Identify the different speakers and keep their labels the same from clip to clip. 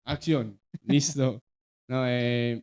Speaker 1: Acción. Listo. No,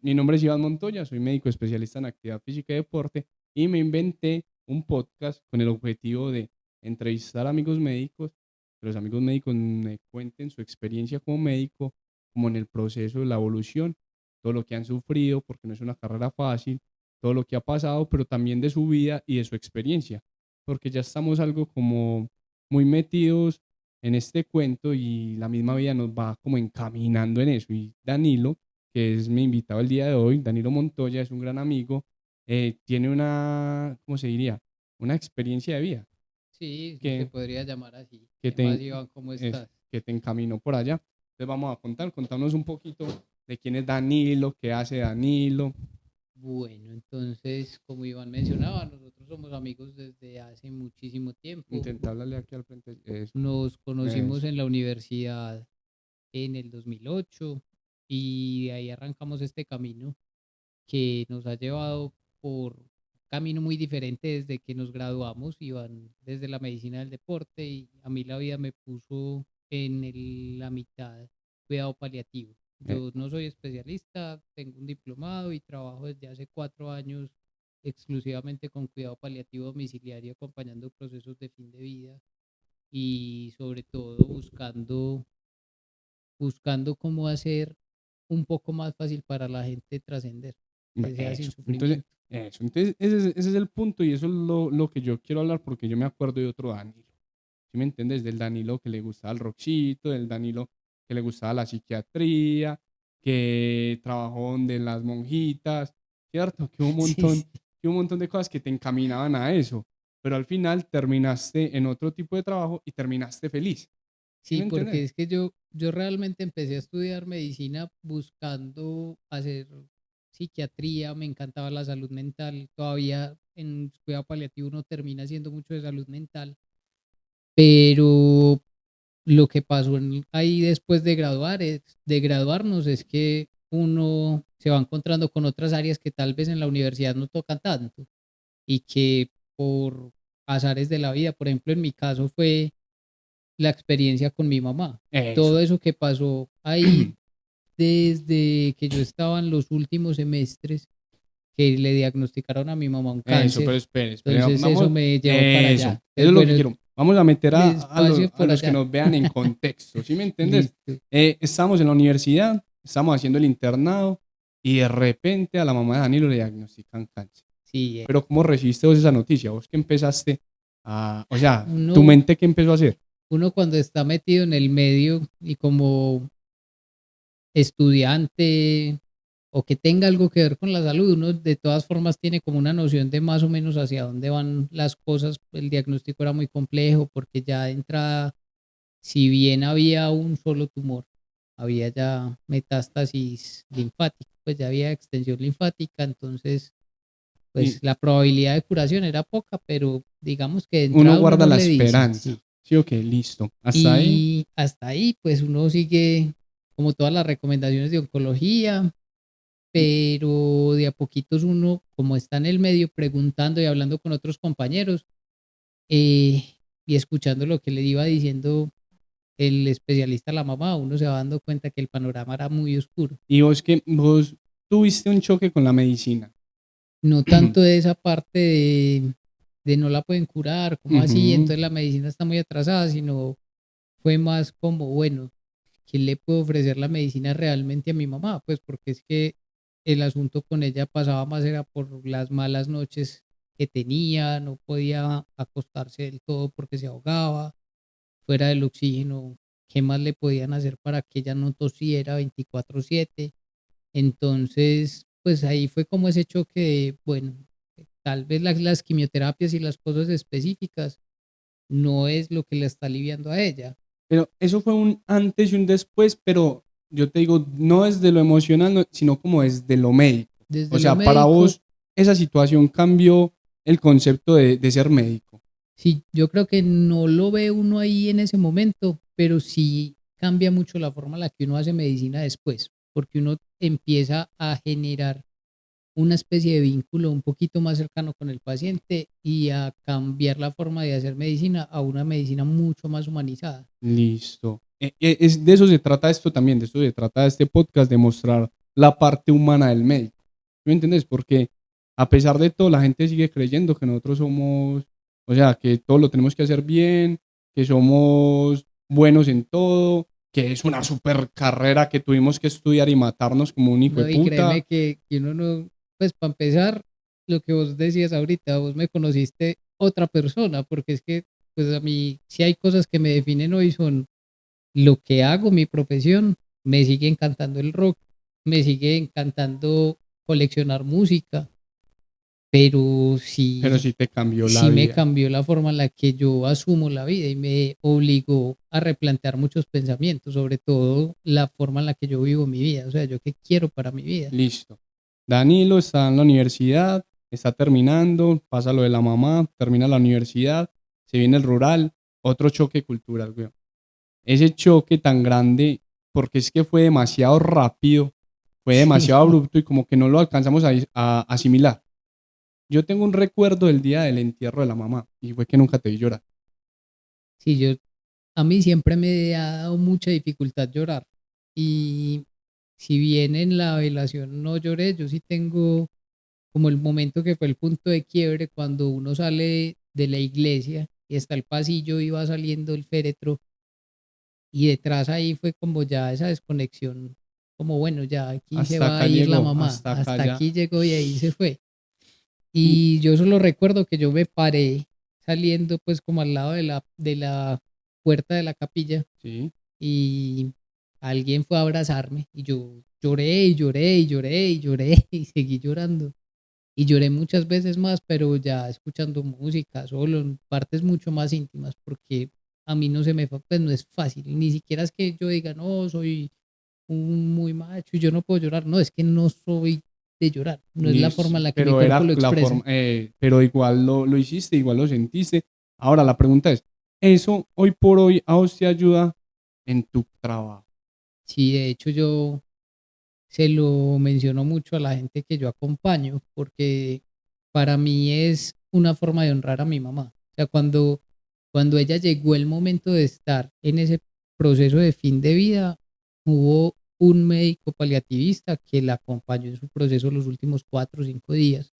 Speaker 1: mi nombre es Iván Montoya, soy médico especialista en actividad física y deporte y me inventé un podcast con el objetivo de entrevistar a amigos médicos, que los amigos médicos me cuenten su experiencia como médico, como en el proceso de la evolución, todo lo que han sufrido, porque no es una carrera fácil, todo lo que ha pasado, pero también de su vida y de su experiencia, porque ya estamos algo como muy metidos en este cuento y la misma vida nos va como encaminando en eso. Y Danilo, que es mi invitado el día de hoy, Danilo Montoya, es un gran amigo, tiene una, ¿cómo se diría? Una experiencia de vida
Speaker 2: Sí, se
Speaker 1: que,
Speaker 2: podría llamar así.
Speaker 1: que,
Speaker 2: ¿Qué más,
Speaker 1: te,
Speaker 2: Iván? ¿Cómo
Speaker 1: es,
Speaker 2: estás?
Speaker 1: que te encaminó por allá. Entonces vamos a contarnos un poquito de quién es Danilo, qué hace Danilo.
Speaker 2: Bueno, entonces, como Iván mencionaba, nosotros somos amigos desde hace muchísimo tiempo.
Speaker 1: Intenta hablarle aquí al frente. Eso,
Speaker 2: Nos conocimos
Speaker 1: eso.
Speaker 2: en la universidad en el 2008 y de ahí arrancamos este camino que nos ha llevado por un camino muy diferente desde que nos graduamos. Iván desde la medicina del deporte y a mí la vida me puso en la mitad cuidado paliativo.
Speaker 1: Eh,
Speaker 2: Yo no soy especialista, tengo un diplomado y trabajo desde hace 4 años exclusivamente con cuidado paliativo domiciliario, acompañando procesos de fin de vida y sobre todo buscando cómo hacer un poco más fácil para la gente trascender, que sea sin
Speaker 1: Eso. Entonces,
Speaker 2: sufrimiento.
Speaker 1: ese es el punto y eso es lo que yo quiero hablar porque yo me acuerdo de otro Danilo. ¿Sí me entiendes? Del Danilo que le gustaba el rockcito, del Danilo que le gustaba la psiquiatría, que trabajó donde las monjitas, ¿cierto?
Speaker 2: Sí, sí.
Speaker 1: Que hubo un montón de cosas que te encaminaban a eso, pero al final terminaste en otro tipo de trabajo y terminaste feliz. ¿Sí
Speaker 2: Sí,
Speaker 1: me entiendes?
Speaker 2: porque es que yo realmente empecé a estudiar medicina buscando hacer psiquiatría, me encantaba la salud mental, todavía en cuidado paliativo uno termina haciendo mucho de salud mental, pero lo que pasó ahí después de graduarnos es que uno se va encontrando con otras áreas que tal vez en la universidad no tocan tanto y que por azares de la vida, por ejemplo, en mi caso fue la experiencia con mi mamá.
Speaker 1: Eso.
Speaker 2: Todo eso que pasó ahí desde que yo estaba en los últimos semestres, que le diagnosticaron a mi mamá un
Speaker 1: Eso,
Speaker 2: cáncer.
Speaker 1: pero espere,
Speaker 2: Entonces eso
Speaker 1: vamos,
Speaker 2: me llevó para
Speaker 1: eso,
Speaker 2: allá.
Speaker 1: eso
Speaker 2: Entonces,
Speaker 1: es lo que
Speaker 2: bueno,
Speaker 1: quiero. Vamos a meter
Speaker 2: despacio
Speaker 1: a
Speaker 2: por
Speaker 1: los que
Speaker 2: allá.
Speaker 1: nos vean en contexto, ¿sí me entiendes?
Speaker 2: Listo.
Speaker 1: Estamos en la universidad, estamos haciendo el internado y de repente a la mamá de Danilo le diagnostican cáncer.
Speaker 2: Sí,
Speaker 1: Pero ¿cómo recibiste vos esa noticia? Vos que empezaste o sea, tu
Speaker 2: uno,
Speaker 1: mente qué empezó a hacer.
Speaker 2: uno cuando está metido en el medio y como estudiante o que tenga algo que ver con la salud, uno de todas formas tiene como una noción de más o menos hacia dónde van las cosas. El diagnóstico era muy complejo porque ya de entrada, si bien había un solo tumor, había ya metástasis linfática, pues ya había extensión linfática, entonces
Speaker 1: Y
Speaker 2: pues la probabilidad de curación era poca, pero digamos que de
Speaker 1: uno
Speaker 2: entrada uno
Speaker 1: guarda
Speaker 2: no
Speaker 1: la
Speaker 2: le dice, sí.
Speaker 1: esperanza. Sí, ok, listo. Hasta ahí.
Speaker 2: Y hasta ahí, pues uno sigue como todas las recomendaciones de oncología, pero de a poquitos uno, como está en el medio preguntando y hablando con otros compañeros eh, y escuchando lo que le iba diciendo el especialista a la mamá, uno se va dando cuenta que el panorama era muy oscuro.
Speaker 1: Y vos que vos tuviste un choque con la medicina.
Speaker 2: No tanto de esa parte de no la pueden curar, como así,
Speaker 1: Ujú.
Speaker 2: entonces la medicina está muy atrasada, sino fue más como, bueno, ¿qué le puedo ofrecer la medicina realmente a mi mamá? Pues porque es que el asunto con ella pasaba más era por las malas noches que tenía, no podía acostarse del todo porque se ahogaba, fuera del oxígeno, ¿qué más le podían hacer para que ella no tosiera 24/7? Entonces, pues ahí fue como ese choque de, bueno, tal vez las quimioterapias y las cosas específicas no es lo que le está aliviando a ella.
Speaker 1: Pero eso fue un antes y un después, pero yo te digo, no desde lo emocional, sino como desde lo médico.
Speaker 2: Desde
Speaker 1: O
Speaker 2: lo
Speaker 1: sea, para
Speaker 2: médico,
Speaker 1: vos, esa situación cambió el concepto de ser médico.
Speaker 2: sí, yo creo que no lo ve uno ahí en ese momento, pero sí cambia mucho la forma en la que uno hace medicina después, porque uno empieza a generar una especie de vínculo un poquito más cercano con el paciente y a cambiar la forma de hacer medicina a una medicina mucho más humanizada.
Speaker 1: Listo. de eso se trata esto también, de eso se trata este podcast, de mostrar la parte humana del médico. ¿Me entiendes? Porque a pesar de todo, la gente sigue creyendo que nosotros somos, o sea, que todo lo tenemos que hacer bien, que somos buenos en todo, que es una super carrera que tuvimos que estudiar y matarnos como un hijo de
Speaker 2: No, y créeme
Speaker 1: puta.
Speaker 2: que uno no, pues para empezar, lo que vos decías ahorita, vos me conociste otra persona, porque es que, pues a mí, si hay cosas que me definen hoy son lo que hago, mi profesión, me sigue encantando el rock, me sigue encantando coleccionar música, pero
Speaker 1: Pero
Speaker 2: sí,
Speaker 1: sí te cambió la
Speaker 2: sí me
Speaker 1: vida.
Speaker 2: cambió la forma en la que yo asumo la vida y me obligó a replantear muchos pensamientos, sobre todo la forma en la que yo vivo mi vida, o sea, yo qué quiero para mi vida.
Speaker 1: Listo. Danilo está en la universidad, está terminando, pasa lo de la mamá, termina la universidad, se viene el rural, otro choque cultural, güey. Ese choque tan grande, porque es que fue demasiado rápido, fue demasiado
Speaker 2: Sí,
Speaker 1: abrupto y como que no lo alcanzamos a asimilar. Yo tengo un recuerdo del día del entierro de la mamá y fue que nunca te vi llorar.
Speaker 2: sí, a mí siempre me ha dado mucha dificultad llorar y si bien en la velación no lloré, yo sí tengo como el momento que fue el punto de quiebre cuando uno sale de la iglesia y está el pasillo y va saliendo el féretro y detrás ahí fue como ya esa desconexión, como bueno, ya aquí se
Speaker 1: Hasta
Speaker 2: va a
Speaker 1: acá
Speaker 2: ir la
Speaker 1: llegó,
Speaker 2: mamá,
Speaker 1: hasta acá
Speaker 2: hasta
Speaker 1: ya.
Speaker 2: aquí llegó y ahí se fue.
Speaker 1: Y
Speaker 2: Y yo solo recuerdo que yo me paré saliendo pues como al lado de la puerta de la capilla
Speaker 1: sí,
Speaker 2: y alguien fue a abrazarme y yo lloré y lloré y lloré y lloré y seguí llorando. Y lloré muchas veces más, pero ya escuchando música, solo en partes mucho más íntimas, porque a mí no se me, pues no es fácil, ni siquiera es que yo diga, no, soy un muy macho y yo no puedo llorar, no, es que no soy de llorar, no es la forma
Speaker 1: listo.
Speaker 2: en la que mi
Speaker 1: Pero
Speaker 2: cuerpo
Speaker 1: era
Speaker 2: lo
Speaker 1: la
Speaker 2: expresa.
Speaker 1: forma, pero igual lo hiciste, igual lo sentiste. Ahora la pregunta es, ¿eso hoy por hoy a vos te ayuda en tu trabajo?
Speaker 2: Sí, de hecho yo se lo menciono mucho a la gente que yo acompaño, porque para mí es una forma de honrar a mi mamá. O sea, cuando ella llegó el momento de estar en ese proceso de fin de vida, hubo un médico paliativista que la acompañó en su proceso los últimos 4 o 5 días.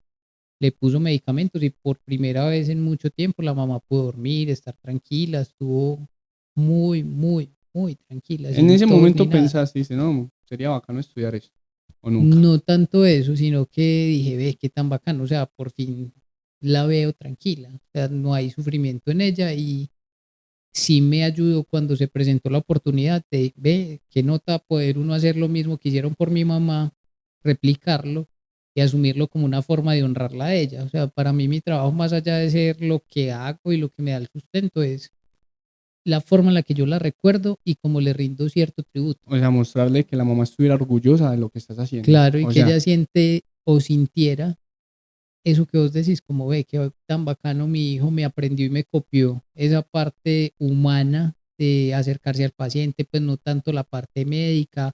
Speaker 2: Le puso medicamentos y por primera vez en mucho tiempo la mamá pudo dormir, estar tranquila, estuvo muy, muy, muy tranquila,
Speaker 1: En
Speaker 2: sin
Speaker 1: ese
Speaker 2: tos ni
Speaker 1: momento
Speaker 2: nada.
Speaker 1: pensaste, dice, no, sería bacano estudiar esto, o nunca.
Speaker 2: No tanto eso, sino que dije, ve, qué tan bacano, o sea, por fin la veo tranquila, o sea, no hay sufrimiento en ella y sí me ayudó cuando se presentó la oportunidad de, ve, qué nota poder uno hacer lo mismo que hicieron por mi mamá, replicarlo y asumirlo como una forma de honrarla a ella. O sea, para mí mi trabajo más allá de ser lo que hago y lo que me da el sustento es la forma en la que yo la recuerdo y cómo le rindo cierto tributo.
Speaker 1: O sea, mostrarle que la mamá estuviera orgullosa de lo que estás haciendo.
Speaker 2: Claro, y
Speaker 1: O
Speaker 2: que
Speaker 1: sea,
Speaker 2: ella siente o sintiera eso que vos decís, como ve, que tan bacano mi hijo me aprendió y me copió esa parte humana de acercarse al paciente, pues no tanto la parte médica,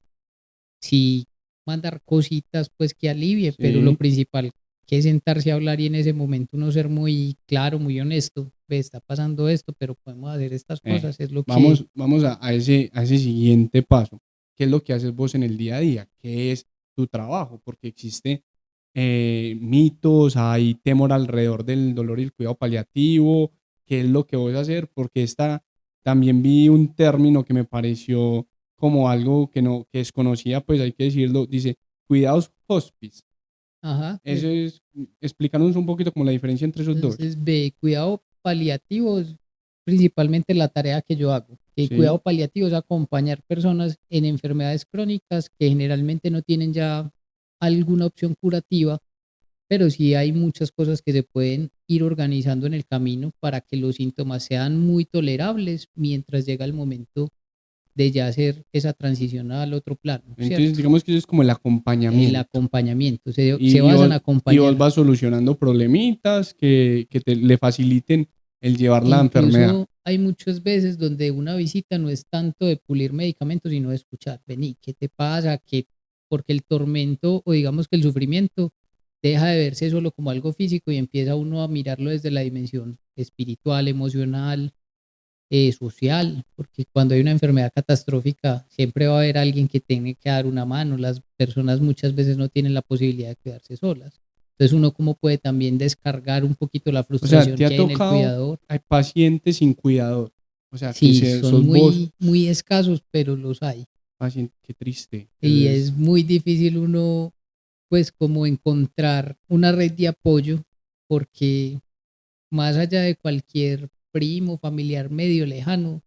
Speaker 2: sí mandar cositas pues que alivie, pero lo
Speaker 1: sí,
Speaker 2: principal que es sentarse a hablar y en ese momento uno ser muy claro, muy honesto, ve, está pasando esto, pero podemos hacer estas
Speaker 1: eh,
Speaker 2: cosas, es lo que,
Speaker 1: vamos a ese siguiente paso. ¿Qué es lo que haces vos en el día a día? ¿Qué es tu trabajo? Porque existe mitos, hay temor alrededor del dolor y el cuidado paliativo. ¿Qué es lo que voy a hacer? Porque también vi un término que me pareció como algo que no, que desconocía, pues hay que decirlo, dice cuidados hospice.
Speaker 2: ajá,
Speaker 1: Eso es, explícanos un poquito como la diferencia entre esos dos.
Speaker 2: entonces, ve, cuidado paliativo es principalmente la tarea que yo hago. El
Speaker 1: Sí,
Speaker 2: cuidado paliativo es acompañar personas en enfermedades crónicas que generalmente no tienen ya alguna opción curativa, pero sí hay muchas cosas que se pueden ir organizando en el camino para que los síntomas sean muy tolerables mientras llega el momento de ya hacer esa transición al otro plano,
Speaker 1: entonces
Speaker 2: ¿cierto?
Speaker 1: digamos que eso es como el
Speaker 2: El
Speaker 1: acompañamiento.
Speaker 2: acompañamiento, se
Speaker 1: Y, y,
Speaker 2: basa en
Speaker 1: vos, y vos
Speaker 2: acompañar.
Speaker 1: vas solucionando problemitas le faciliten el llevar
Speaker 2: E
Speaker 1: la enfermedad.
Speaker 2: incluso hay muchas veces donde una visita no es tanto de pulir medicamentos, sino de escuchar, vení, ¿qué te pasa? ¿Qué? Porque el tormento o digamos que el sufrimiento deja de verse solo como algo físico y empieza uno a mirarlo desde la dimensión espiritual, emocional, social, porque cuando hay una enfermedad catastrófica siempre va a haber alguien que tiene que dar una mano. Las personas muchas veces no tienen la posibilidad de cuidarse solas. Entonces uno cómo puede también descargar un poquito la
Speaker 1: O sea,
Speaker 2: frustración
Speaker 1: te ha
Speaker 2: que hay en el
Speaker 1: tocado,
Speaker 2: cuidador.
Speaker 1: hay pacientes sin cuidador. O sea, que
Speaker 2: Sí, son
Speaker 1: sos vos,
Speaker 2: muy escasos, pero los hay.
Speaker 1: paciente, qué triste.
Speaker 2: Y es muy difícil uno, pues, como encontrar una red de apoyo, porque más allá de cualquier primo, familiar medio lejano,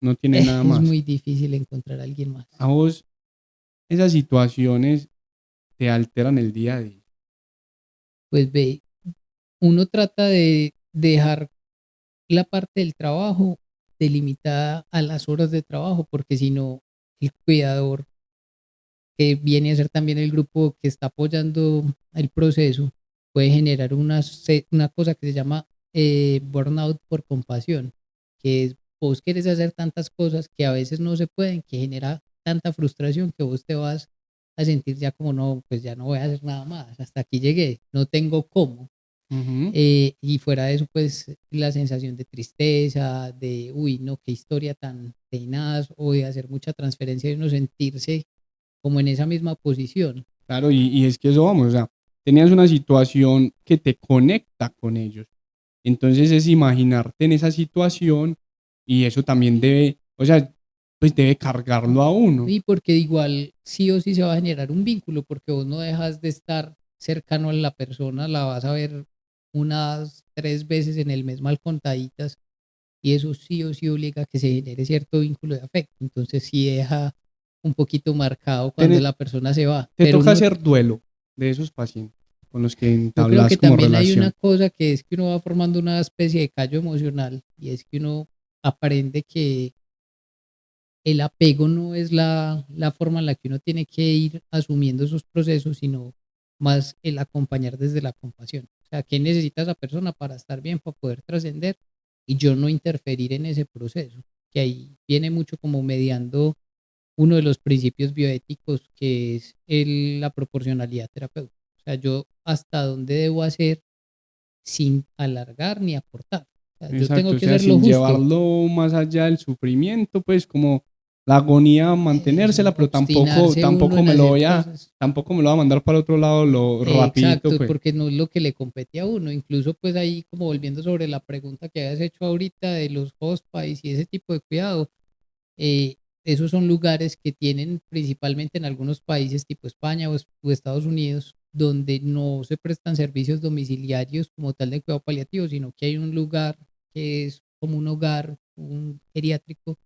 Speaker 1: No tiene nada
Speaker 2: es
Speaker 1: más.
Speaker 2: muy difícil encontrar a alguien más.
Speaker 1: A vos, esas situaciones te alteran el día a día.
Speaker 2: Pues ve, uno trata de dejar la parte del trabajo delimitada a las horas de trabajo, porque si no, el cuidador, que viene a ser también el grupo que está apoyando el proceso, puede generar una cosa que se llama burnout por compasión, que es vos quieres hacer tantas cosas que a veces no se pueden, que genera tanta frustración que vos te vas a sentir ya como no, pues ya no voy a hacer nada más, hasta aquí llegué, no tengo cómo.
Speaker 1: Ujú.
Speaker 2: Y fuera de eso, pues la sensación de tristeza, de, uy, no, qué historia tan tenaz, o de hacer mucha transferencia y uno sentirse como en esa misma posición.
Speaker 1: Claro, y es que eso vamos, o sea, tenías una situación que te conecta con ellos. Entonces es imaginarte en esa situación y eso también debe, o sea, pues debe cargarlo a uno.
Speaker 2: Y porque igual sí o sí se va a generar un vínculo, porque vos no dejas de estar cercano a la persona, la vas a ver unas 3 veces en el mes mal contaditas, y eso sí o sí obliga a que se genere cierto vínculo de afecto. Entonces sí deja un poquito marcado cuando
Speaker 1: Tene-
Speaker 2: la persona se va,
Speaker 1: Te
Speaker 2: pero
Speaker 1: toca
Speaker 2: uno,
Speaker 1: hacer duelo de esos pacientes con los que
Speaker 2: yo creo que
Speaker 1: entablas como
Speaker 2: también hay una
Speaker 1: relación.
Speaker 2: cosa que es que uno va formando una especie de callo emocional, y es que uno aprende que el apego no es la forma en la que uno tiene que ir asumiendo esos procesos, sino más el acompañar desde la compasión. O sea, ¿qué necesita esa persona para estar bien, para poder trascender? Y yo no interferir en ese proceso, que ahí viene mucho como mediando uno de los principios bioéticos, que es la proporcionalidad terapéutica. O sea, yo hasta dónde debo hacer sin alargar ni aportar. O sea, yo tengo
Speaker 1: Exacto, o
Speaker 2: que
Speaker 1: sea,
Speaker 2: hacer lo
Speaker 1: sin
Speaker 2: justo.
Speaker 1: llevarlo más allá del sufrimiento, pues como la agonía mantenérsela,
Speaker 2: Eso,
Speaker 1: pero tampoco,
Speaker 2: obstinarse uno en hacer cosas.
Speaker 1: tampoco me lo va a mandar para otro lado lo rapidito,
Speaker 2: Exacto,
Speaker 1: pues.
Speaker 2: porque no es lo que le compete a uno. Incluso pues ahí como volviendo sobre la pregunta que habías hecho ahorita de los hospice y ese tipo de cuidado, eh, esos son lugares que tienen principalmente en algunos países tipo España o Estados Unidos, donde no se prestan servicios domiciliarios como tal de cuidado paliativo, sino que hay un lugar que es como un hogar, un geriátrico,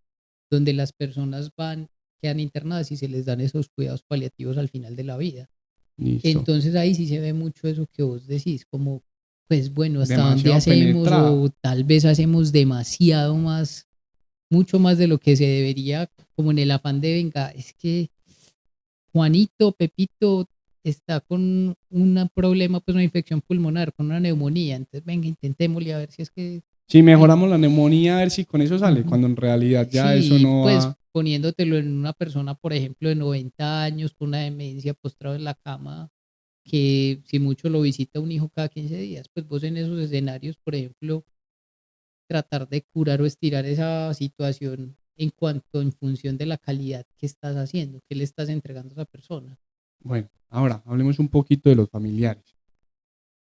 Speaker 2: donde las personas van, quedan internadas y se les dan esos cuidados paliativos al final de la vida.
Speaker 1: Listo.
Speaker 2: Entonces ahí sí se ve mucho eso que vos decís, como, pues bueno, hasta dónde
Speaker 1: Demasiado
Speaker 2: hacemos,
Speaker 1: penetrado.
Speaker 2: o tal vez hacemos demasiado más, mucho más de lo que se debería, como en el afán de venga, es que Juanito, Pepito está con un problema, pues una infección pulmonar, con una neumonía, entonces venga, intentémosle a ver si es que,
Speaker 1: Si
Speaker 2: ay,
Speaker 1: mejoramos la neumonía, a ver si con eso sale,
Speaker 2: ujú.
Speaker 1: cuando en realidad ya eso
Speaker 2: Sí,
Speaker 1: no
Speaker 2: pues
Speaker 1: va.
Speaker 2: poniéndotelo en una persona, por ejemplo, de 90 años con una demencia postrado en la cama, que si mucho lo visita un hijo cada 15 días, pues vos en esos escenarios, por ejemplo, tratar de curar o estirar esa situación en cuanto en función de la calidad que estás haciendo, que le estás entregando a esa persona.
Speaker 1: Bueno, ahora hablemos un poquito de los familiares.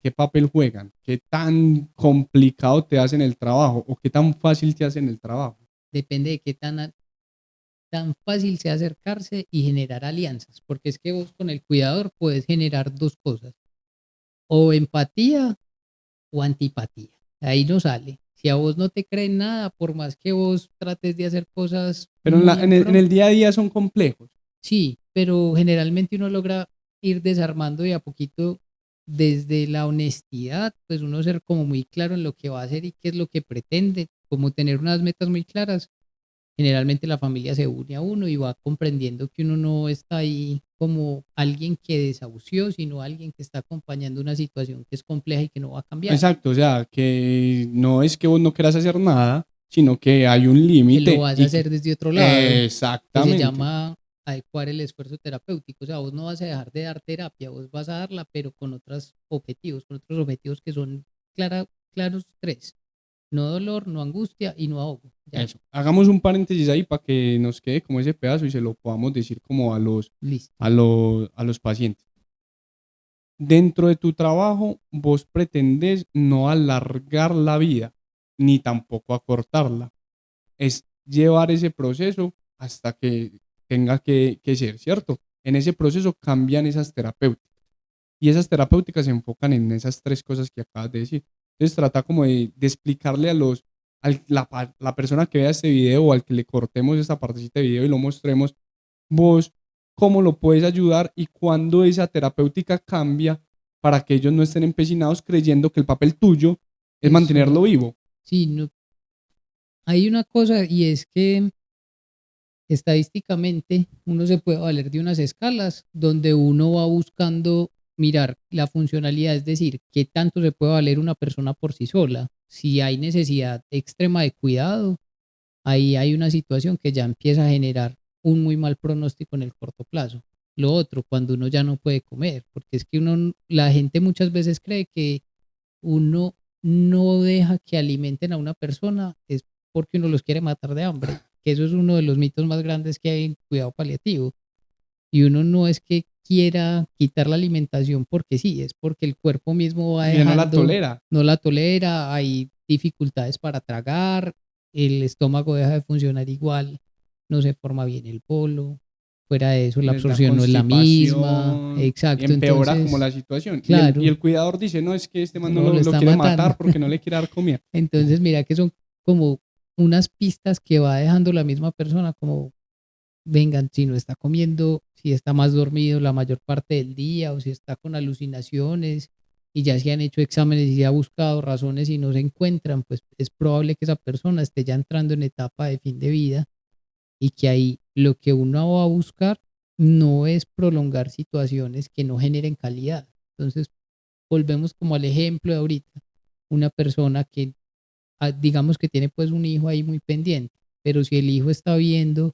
Speaker 1: ¿Qué papel juegan? ¿Qué tan complicado te hacen el trabajo o qué tan fácil te hacen el trabajo?
Speaker 2: Depende de qué tan fácil sea acercarse y generar alianzas, porque es que vos con el cuidador puedes generar dos cosas, o empatía o antipatía. Ahí no sale. Si a vos no te creen nada, por más que vos trates de hacer cosas
Speaker 1: Pero
Speaker 2: muy en
Speaker 1: en
Speaker 2: pro,
Speaker 1: el día a día son complejos.
Speaker 2: sí, pero generalmente uno logra ir desarmando de a poquito desde la honestidad, pues uno ser como muy claro en lo que va a hacer y qué es lo que pretende, como tener unas metas muy claras. Generalmente la familia se une a uno y va comprendiendo que uno no está ahí como alguien que desahució, sino alguien que está acompañando una situación que es compleja y que no va a cambiar,
Speaker 1: Exacto, o sea, que no es que vos no quieras hacer nada, sino que hay un
Speaker 2: que lo
Speaker 1: límite
Speaker 2: vas a
Speaker 1: y que...
Speaker 2: hacer desde otro lado, que se
Speaker 1: Exactamente.
Speaker 2: llama adecuar el esfuerzo terapéutico. O sea, vos no vas a dejar de dar terapia, vos vas a darla, pero con otros objetivos que son claros tres. No dolor, no angustia y no ahogo. Ya,
Speaker 1: Eso. Hagamos un paréntesis ahí para que nos quede como ese pedazo y se lo podamos decir como
Speaker 2: listo.
Speaker 1: a los pacientes. Dentro de tu trabajo, vos pretendés no alargar la vida, ni tampoco acortarla. Es llevar ese proceso hasta que tenga que ser, ¿cierto? En ese proceso cambian esas terapéuticas. Y esas terapéuticas se enfocan en esas tres cosas que acabas de decir. Entonces trata como de explicarle la persona que vea este video o al que le cortemos esta partecita de video y lo mostremos, vos cómo lo puedes ayudar y cuándo esa terapéutica cambia para que ellos no estén empecinados creyendo que el papel tuyo es mantenerlo
Speaker 2: Eso,
Speaker 1: vivo.
Speaker 2: sí, no, hay una cosa y es que estadísticamente uno se puede valer de unas escalas donde uno va buscando mirar la funcionalidad, es decir, qué tanto se puede valer una persona por sí sola. Si hay necesidad extrema de cuidado, ahí hay una situación que ya empieza a generar un muy mal pronóstico en el corto plazo. Lo otro, cuando uno ya no puede comer, porque es que la gente muchas veces cree que uno no deja que alimenten a una persona es porque uno los quiere matar de hambre, que eso es uno de los mitos más grandes que hay en cuidado paliativo. Y uno no es que quiera quitar la alimentación porque sí, es porque el cuerpo mismo va
Speaker 1: Porque ya no la
Speaker 2: dejando,
Speaker 1: tolera.
Speaker 2: no la tolera, hay dificultades para tragar, el estómago deja de funcionar igual, no se forma bien el bolo, fuera de eso la
Speaker 1: Les da
Speaker 2: absorción no es la misma,
Speaker 1: constipación y
Speaker 2: exacto,
Speaker 1: empeora como
Speaker 2: entonces,
Speaker 1: la situación. Y
Speaker 2: claro,
Speaker 1: el cuidador dice, no, es que este man no
Speaker 2: no lo
Speaker 1: lo
Speaker 2: está
Speaker 1: quiere
Speaker 2: matando.
Speaker 1: matar porque no le quiere dar comida.
Speaker 2: Entonces, mira que son como unas pistas que va dejando la misma persona, como vengan, si no está comiendo, si está más dormido la mayor parte del día o si está con alucinaciones y ya se han hecho exámenes y se ha buscado razones y no se encuentran, pues es probable que esa persona esté ya entrando en etapa de fin de vida y que ahí lo que uno va a buscar no es prolongar situaciones que no generen calidad. Entonces, volvemos como al ejemplo de ahorita, una persona que digamos que tiene pues un hijo ahí muy pendiente, pero si el hijo está viendo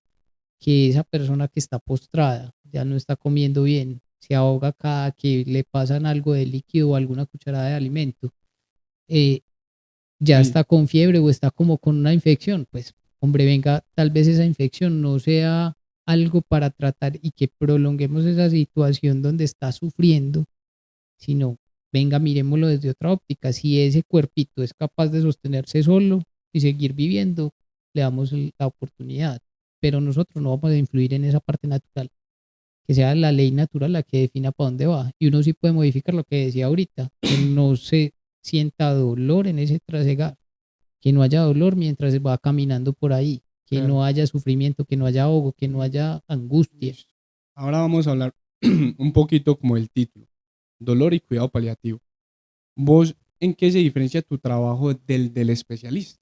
Speaker 2: que esa persona que está postrada ya no está comiendo bien, se ahoga cada que le pasan algo de líquido o alguna cucharada de alimento, eh, ya
Speaker 1: Sí,
Speaker 2: está con fiebre o está como con una infección, pues hombre, venga, tal vez esa infección no sea algo para tratar y que prolonguemos esa situación donde está sufriendo, sino venga, miremoslo desde otra óptica. Si ese cuerpito es capaz de sostenerse solo y seguir viviendo, le damos la oportunidad. Pero nosotros no vamos a influir en esa parte natural, que sea la ley natural la que defina para dónde va. Y uno sí puede modificar lo que decía ahorita, que no se sienta dolor en ese trasegar, que no haya dolor mientras va caminando por ahí, que
Speaker 1: claro.
Speaker 2: no haya sufrimiento, que no haya ahogo, que no haya angustia.
Speaker 1: Listo. Ahora vamos a hablar un poquito como el título, dolor y cuidado paliativo. ¿Vos en qué se diferencia tu trabajo del especialista?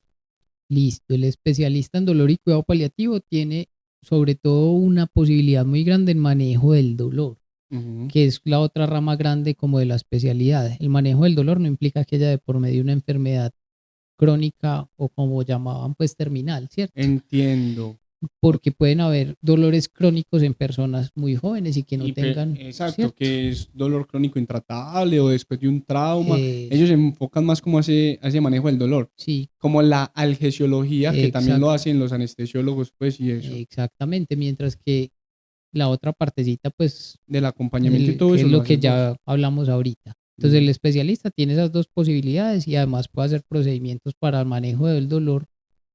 Speaker 2: Listo, el especialista en dolor y cuidado paliativo tiene sobre todo una posibilidad muy grande en manejo del dolor,
Speaker 1: Ujú.
Speaker 2: que es la otra rama grande como de la especialidad. El manejo del dolor no implica que haya de por medio una enfermedad crónica o como llamaban pues terminal, ¿cierto?
Speaker 1: Entiendo. O-
Speaker 2: Porque pueden haber dolores crónicos en personas muy jóvenes y que no tengan,
Speaker 1: Exacto,
Speaker 2: ¿cierto?
Speaker 1: que es dolor crónico intratable o después de un trauma. Ellos
Speaker 2: Eso,
Speaker 1: se enfocan más como a ese manejo del dolor,
Speaker 2: sí,
Speaker 1: como la algesiología, que también lo
Speaker 2: exacto,
Speaker 1: hacen los anestesiólogos, pues, y eso,
Speaker 2: exactamente, mientras que la otra partecita pues
Speaker 1: del acompañamiento y todo
Speaker 2: que es
Speaker 1: eso lo
Speaker 2: lo que
Speaker 1: haces vos.
Speaker 2: ya hablamos ahorita. Entonces
Speaker 1: Mm.
Speaker 2: el especialista tiene esas dos posibilidades y además puede hacer procedimientos para el manejo del dolor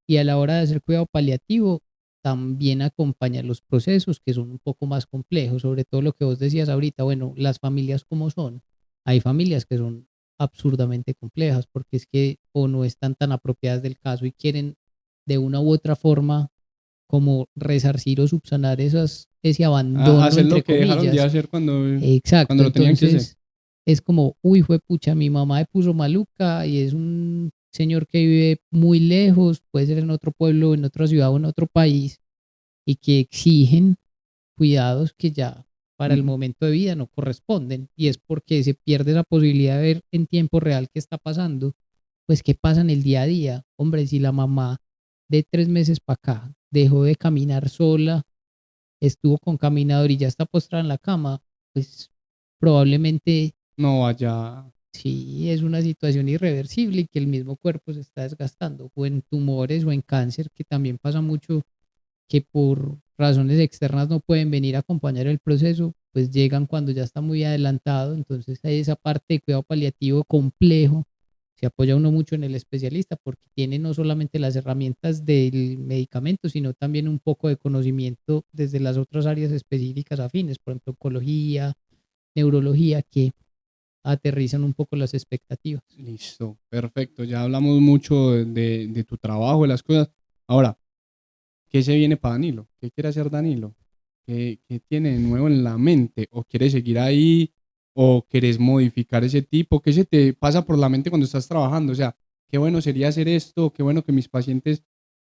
Speaker 2: y a la hora de hacer cuidado paliativo también acompaña los procesos que son un poco más complejos, sobre todo lo que vos decías ahorita, bueno, las familias como son. Hay familias que son absurdamente complejas porque es que o no están tan apropiadas del caso y quieren de una u otra forma como resarcir o subsanar ese abandono,
Speaker 1: Hacer lo
Speaker 2: entre
Speaker 1: que dejaron de
Speaker 2: comillas.
Speaker 1: hacer cuando
Speaker 2: Exacto,
Speaker 1: lo tenían que hacer.
Speaker 2: entonces es como, uy, fue pucha, mi mamá me puso maluca y es un señor que vive muy lejos, puede ser en otro pueblo, en otra ciudad o en otro país, y que exigen cuidados que ya para el
Speaker 1: Mm.
Speaker 2: momento de vida no corresponden, y es porque se pierde esa posibilidad de ver en tiempo real qué está pasando, pues qué pasa en el día a día. Hombre, si la mamá de 3 meses para acá dejó de caminar sola, estuvo con caminador y ya está postrada en la cama, pues probablemente
Speaker 1: No vaya.
Speaker 2: Sí, es una situación irreversible y que el mismo cuerpo se está desgastando, o en tumores o en cáncer, que también pasa mucho que por razones externas no pueden venir a acompañar el proceso, pues llegan cuando ya está muy adelantado. Entonces hay esa parte de cuidado paliativo complejo. Se apoya uno mucho en el especialista porque tiene no solamente las herramientas del medicamento, sino también un poco de conocimiento desde las otras áreas específicas afines, por ejemplo, oncología, neurología, que aterrizan un poco las expectativas.
Speaker 1: Listo, perfecto. Ya hablamos mucho de tu trabajo, de las cosas. Ahora, ¿qué se viene para Danilo? ¿Qué quiere hacer Danilo? ¿Qué tiene de nuevo en la mente? ¿O quieres seguir ahí? ¿O quieres modificar ese tipo? ¿Qué se te pasa por la mente cuando estás trabajando? O sea, qué bueno sería hacer esto, qué bueno que mis pacientes...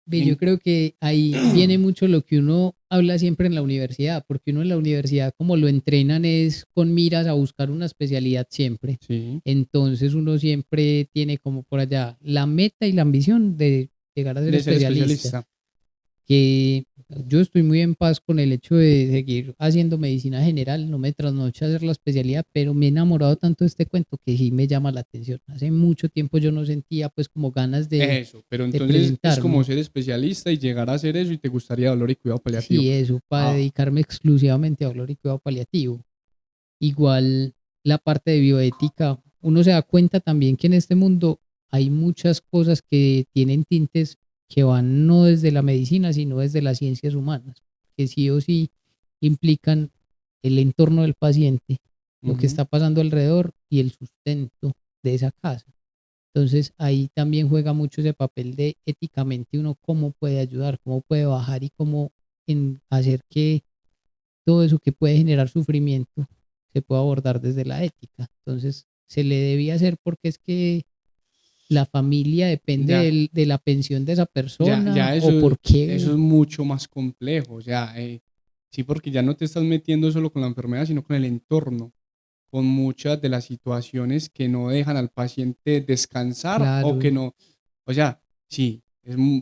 Speaker 2: Ve, yo
Speaker 1: en-
Speaker 2: creo que ahí viene mucho lo que uno habla siempre en la universidad, porque uno en la universidad como lo entrenan es con miras a buscar una especialidad siempre.
Speaker 1: Sí,
Speaker 2: Entonces uno siempre tiene como por allá la meta y la ambición de llegar a ser
Speaker 1: de ser
Speaker 2: especialista,
Speaker 1: especialista.
Speaker 2: que yo estoy muy en paz con el hecho de seguir haciendo medicina general, no me trasnocho a hacer la especialidad, pero me he enamorado tanto de este cuento que sí me llama la atención. Hace mucho tiempo yo no sentía pues como ganas
Speaker 1: Eso, pero
Speaker 2: de
Speaker 1: entonces es como
Speaker 2: presentarme.
Speaker 1: ser especialista y llegar a hacer eso y te gustaría dolor y cuidado paliativo.
Speaker 2: Sí, eso, para
Speaker 1: Ah,
Speaker 2: dedicarme exclusivamente a dolor y cuidado paliativo. Igual la parte de bioética, uno se da cuenta también que en este mundo hay muchas cosas que tienen tintes que van no desde la medicina, sino desde las ciencias humanas, que sí o sí implican el entorno del paciente, lo que
Speaker 1: ujú.
Speaker 2: está pasando alrededor y el sustento de esa casa. Entonces ahí también juega mucho ese papel de éticamente uno cómo puede ayudar, cómo puede bajar y cómo hacer que todo eso que puede generar sufrimiento se puede abordar desde la ética. Entonces se le debía hacer porque es que la familia depende
Speaker 1: Ya,
Speaker 2: de la pensión de esa persona
Speaker 1: ya
Speaker 2: o por
Speaker 1: eso
Speaker 2: qué.
Speaker 1: es mucho más complejo. O sea, sí, porque ya no te estás metiendo solo con la enfermedad, sino con el entorno, con muchas de las situaciones que no dejan al paciente descansar o que
Speaker 2: Claro,
Speaker 1: no. O sea, sí,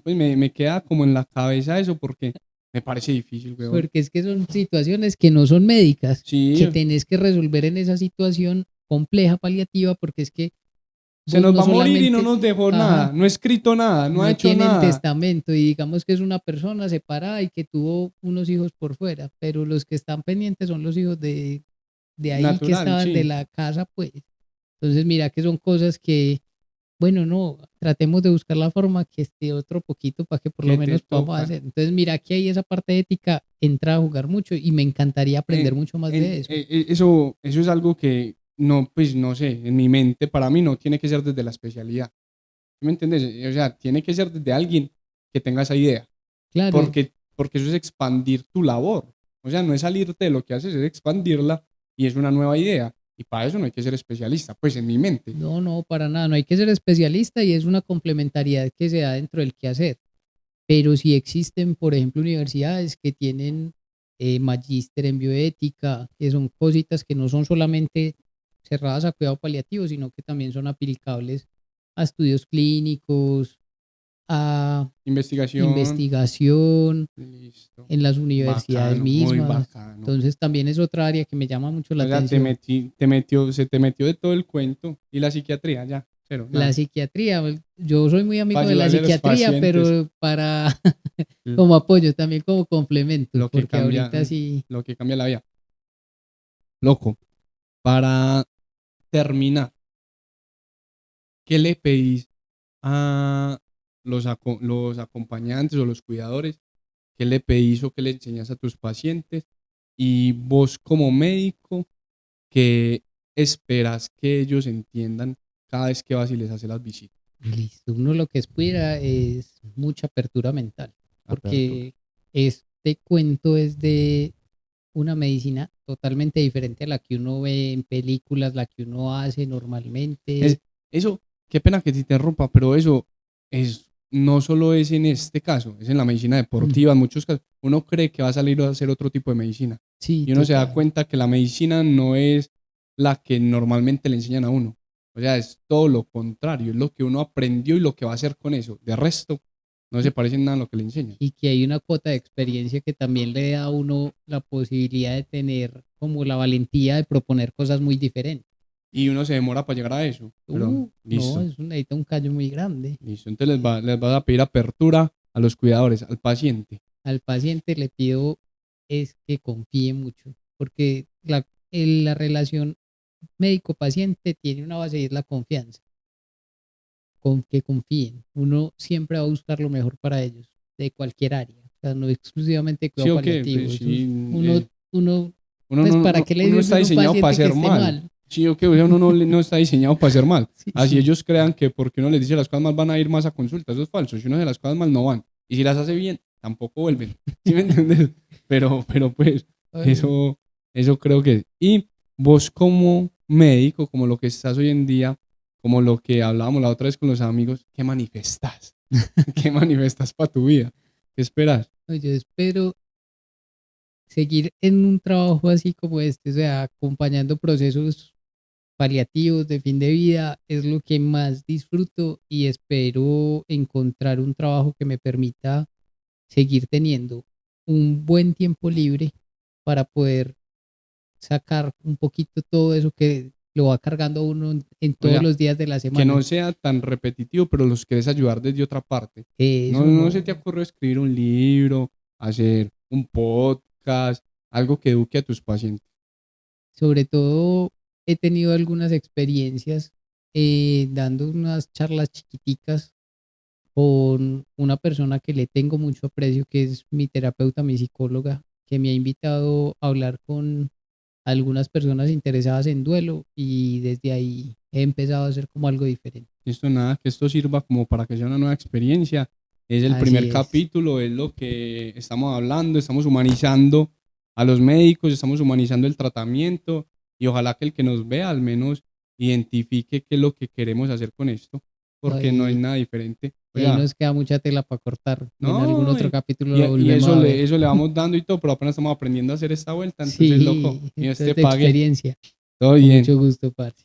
Speaker 1: pues me queda como en la cabeza eso porque me parece difícil, weón.
Speaker 2: porque es que son situaciones que no son médicas, que
Speaker 1: Sí,
Speaker 2: tenés que resolver en esa situación compleja paliativa, porque es que
Speaker 1: se
Speaker 2: vos
Speaker 1: nos
Speaker 2: no
Speaker 1: va a morir y no
Speaker 2: solamente,
Speaker 1: nos dejó
Speaker 2: ajá,
Speaker 1: nada, no ha escrito nada, no ha
Speaker 2: no
Speaker 1: hecho
Speaker 2: tienen
Speaker 1: nada.
Speaker 2: testamento y digamos que es una persona separada y que tuvo unos hijos por fuera, pero los que están pendientes son los hijos de ahí que
Speaker 1: Natural,
Speaker 2: estaban de
Speaker 1: sí.
Speaker 2: la casa, pues. Entonces, mira que son cosas que, bueno, no, tratemos de buscar la forma que esté otro poquito para que por lo
Speaker 1: Que te
Speaker 2: menos podamos
Speaker 1: toca.
Speaker 2: hacer. Entonces, mira que ahí esa parte ética entra a jugar mucho y me encantaría aprender mucho más de eso.
Speaker 1: Eso es algo que no, pues no sé, en mi mente para mí no tiene que ser desde la especialidad. ¿Sí? ¿Me entiendes? O sea, tiene que ser desde alguien que tenga esa idea,
Speaker 2: Claro,
Speaker 1: porque eso es expandir tu labor. O sea, no es salirte de lo que haces, es expandirla y es una nueva idea. Y para eso no hay que ser especialista, pues en mi mente.
Speaker 2: no, no, para nada, no hay que ser especialista y es una complementariedad que se da dentro del quehacer. Pero sí existen, por ejemplo, universidades que tienen magíster en bioética, que son cositas que no son solamente cerradas a cuidado paliativo, sino que también son aplicables a estudios clínicos, a
Speaker 1: Investigación,
Speaker 2: investigación
Speaker 1: listo.
Speaker 2: en las universidades
Speaker 1: Bacano, muy
Speaker 2: mismas.
Speaker 1: bacano.
Speaker 2: Entonces también es otra área que me llama mucho la
Speaker 1: O sea,
Speaker 2: atención.
Speaker 1: se te metió de todo el cuento y la psiquiatría, ya, cero,
Speaker 2: La
Speaker 1: nada.
Speaker 2: psiquiatría, yo soy muy
Speaker 1: Para
Speaker 2: amigo de la
Speaker 1: ayudarle a los
Speaker 2: psiquiatría,
Speaker 1: pacientes.
Speaker 2: pero para
Speaker 1: l-
Speaker 2: como apoyo, también como complemento,
Speaker 1: Lo que
Speaker 2: porque
Speaker 1: cambia,
Speaker 2: ahorita sí.
Speaker 1: lo que cambia la vida. Loco, para terminar, ¿qué le pedís a los acompañantes o los cuidadores? ¿Qué le pedís o qué le enseñas a tus pacientes? Y vos como médico, ¿qué esperas que ellos entiendan cada vez que vas y les haces las visitas?
Speaker 2: Listo, uno lo que espera es mucha apertura mental,
Speaker 1: Apertura.
Speaker 2: porque este cuento es de una medicina totalmente diferente a la que uno ve en películas, la que uno hace normalmente.
Speaker 1: Es, eso, qué pena que te interrumpa, pero eso no solo es en este caso, es en la medicina
Speaker 2: Mm,
Speaker 1: deportiva, en muchos casos. Uno cree que va a salir a hacer otro tipo de medicina
Speaker 2: sí,
Speaker 1: y uno se da
Speaker 2: total.
Speaker 1: cuenta que la medicina no es la que normalmente le enseñan a uno. O sea, es todo lo contrario, es lo que uno aprendió y lo que va a hacer con eso. De resto, no se parece en nada a lo que le enseñan.
Speaker 2: Y que hay una cuota de experiencia que también le da a uno la posibilidad de tener como la valentía de proponer cosas muy diferentes.
Speaker 1: y uno se demora para llegar a eso. Pero
Speaker 2: No,
Speaker 1: listo,
Speaker 2: necesita un callo muy grande.
Speaker 1: listo. Entonces les vas a pedir apertura a los cuidadores, al paciente.
Speaker 2: Al paciente le pido es que confíe mucho, porque la relación médico-paciente tiene una base y es la confianza. Con que confíen. Uno siempre va a buscar lo mejor para ellos, de cualquier área. O sea, no exclusivamente
Speaker 1: Sí
Speaker 2: cuidado
Speaker 1: o qué,
Speaker 2: paliativo.
Speaker 1: pues
Speaker 2: Eso es
Speaker 1: sí,
Speaker 2: uno,
Speaker 1: uno
Speaker 2: pues,
Speaker 1: no,
Speaker 2: ¿para qué le
Speaker 1: uno no
Speaker 2: dice
Speaker 1: está
Speaker 2: a un
Speaker 1: diseñado para
Speaker 2: paciente que
Speaker 1: hacer
Speaker 2: esté
Speaker 1: mal.
Speaker 2: mal?
Speaker 1: Sí o qué, o sea, uno no está diseñado para hacer mal.
Speaker 2: Sí,
Speaker 1: Así
Speaker 2: sí.
Speaker 1: ellos crean que porque uno les dice las cosas mal van a ir más a consulta. Eso es falso. Si uno hace las cosas mal, no van. Y si las hace bien, tampoco vuelven. ¿Sí me entiendes? Pero pues,
Speaker 2: Ay,
Speaker 1: eso creo que. Y vos como médico, como lo que estás hoy en día, como lo que hablábamos la otra vez con los amigos, ¿qué manifestás? ¿Qué manifestas para tu vida? ¿Qué esperas?
Speaker 2: no, yo espero seguir en un trabajo así como este, o sea, acompañando procesos paliativos de fin de vida, es lo que más disfruto y espero encontrar un trabajo que me permita seguir teniendo un buen tiempo libre para poder sacar un poquito todo eso que lo va cargando a uno en
Speaker 1: O
Speaker 2: todos
Speaker 1: sea,
Speaker 2: los días de la
Speaker 1: que no
Speaker 2: semana.
Speaker 1: sea tan repetitivo, pero los quieres ayudar desde otra parte.
Speaker 2: Eso
Speaker 1: No se te
Speaker 2: no.
Speaker 1: ocurre escribir un libro, hacer un podcast, algo que eduque a tus pacientes.
Speaker 2: Sobre todo he tenido algunas experiencias dando unas charlas chiquiticas con una persona que le tengo mucho aprecio, que es mi terapeuta, mi psicóloga, que me ha invitado a hablar con algunas personas interesadas en duelo y desde ahí he empezado a hacer como algo diferente.
Speaker 1: Esto nada, que esto sirva como para que sea una nueva experiencia. Es el primer
Speaker 2: Así es.
Speaker 1: capítulo, es lo que estamos hablando, estamos humanizando a los médicos, estamos humanizando el tratamiento y ojalá que el que nos vea al menos identifique qué es lo que queremos hacer con esto,
Speaker 2: ¿No?
Speaker 1: porque no hay nada diferente. O
Speaker 2: Y ahí
Speaker 1: sea,
Speaker 2: nos queda mucha tela para cortar y en algún
Speaker 1: no,
Speaker 2: otro capítulo lo
Speaker 1: y
Speaker 2: volvemos a ver.
Speaker 1: eso le vamos dando y todo, pero apenas estamos aprendiendo a hacer esta vuelta, entonces, loco,
Speaker 2: Sí,
Speaker 1: mío,
Speaker 2: entonces
Speaker 1: este
Speaker 2: de
Speaker 1: pague,
Speaker 2: experiencia.
Speaker 1: todo
Speaker 2: Con
Speaker 1: bien.
Speaker 2: mucho gusto, parce.